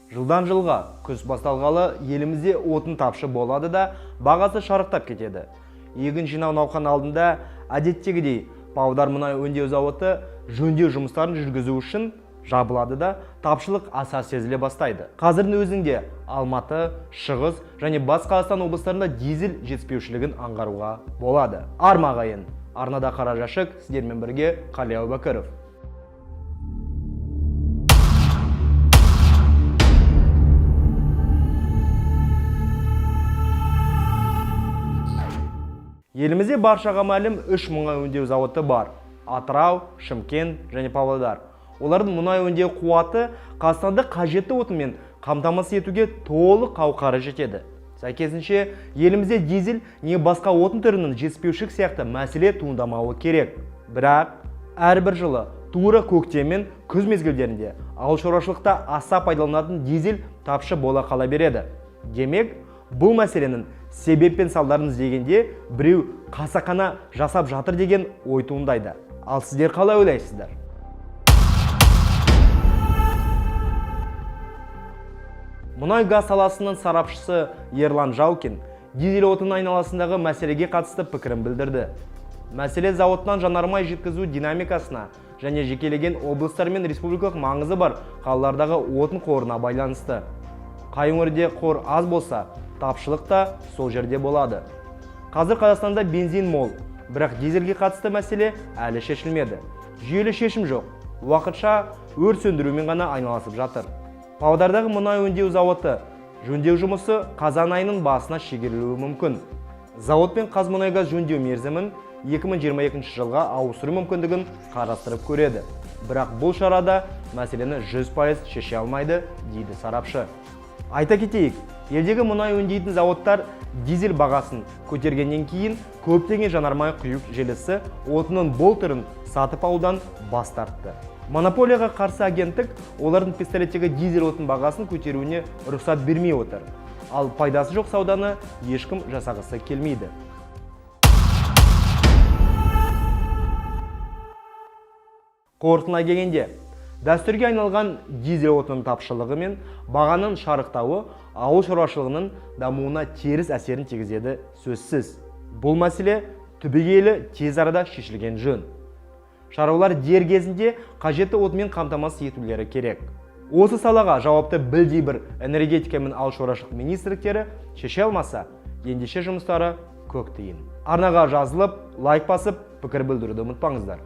Жылдан жылға күз басталғалы елімізде отын тапшы болады да бағасы шарықтап кетеді. Егін жинау науқан алдында әдеттегідей Павлодар мұнай өңдеу зауыты жөндеу жұмыстарын жүргізу үшін жабылады да тапшылық аса сезіле бастайды. Қазірдің өзінде Алматы, Шығыс және Батыс Қазақстан облыстарында дизель жетіспеушілігін аңғаруға болады. Армағайын, арнада Қара Жәшік, сіздермен бірге Қали Әубәкіров. Елімізде баршаға мәлім 3 мұнай өңдеу зауыты бар. Атырау, Шымкент және Павлодар. Олардың мұнай өңдеу қуаты Қазақстанды қажетті отынмен қамтамасыз етуге толық қауқары жетеді. Сәйкесінше, елімізде дизель не басқа отын түрінің жетіспеушілік сияқты мәселе туындамауы керек. Бірақ, әрбір жылы тура көктем мен күз мезгілдерінде ауыл шаруашылықта аса пайдаланатын дизель тапшы бола қала береді. Демек, бұл мәселенің себеп пен салдарын іздегенде біреу қасақана жасап жатыр деген ой туындайды. Ал сіздер қалай ойлайсыздар? Мұнай-газ саласының сарапшысы Ерлан Жаукин дизель отын айналасындағы мәселеге қатысты пікірін білдірді. Мәселе зауытынан жанармай жеткізу динамикасына және жекелеген облыстар мен республикалық маңызы бар қалалардағы отын қорына байланысты. Қай өңірде қор аз болса, тапшылық та сол жерде болады. Қазір Қазақстанда бензин мол, бірақ дизельге қатысты мәселе әлі шешілмеді. Жүйелі шешім жоқ, уақытша өрт сөндірумен ғана айналысып жатыр. Павлодардағы мұнай өңдеу зауыты жөндеу жұмысы қазан айының басына шегерілуі мүмкін. Зауыт пен Қазмұнайгаз жөндеу мерзімін 2022 жылға ауыстыру мүмкіндігін қарастырып көреді. Бірақ бұл шарада мәселені 100% шеше алмайды, дейді сарапшы. Айта кетейік, елдегі мұнай өңдейтін зауыттар дизель бағасын көтергеннен кейін көптеген жанармай құю желісі отынның бұл түрін сатып алудан бас тартты. Монополияға қарсы агенттік олардың пистолеттегі дизель отын бағасын көтеруіне рұқсат бермей отыр. Ал пайдасы жоқ сауданы ешкім жасағысы келмейді. Қорытындылай келгенде, дәстүрге айналған дизель отынның тапшылығы мен бағаның шарықтауы ауыл шаруашылығының дамуына теріс әсерін тигізеді сөзсіз. Бұл мәселе түбегейлі тез арада шешілген жөн. Шаруалар дер кезінде қажетті отынмен қамтамасыз етулері керек. Осы салаға жауапты білдей бір энергетика мен ауыл шаруашылық министрліктері шеше алмаса, ендеше жұмыстары көк тиын. Арнаға жазылып, лайк басып, пікір білдіруді ұмытпаңыздар.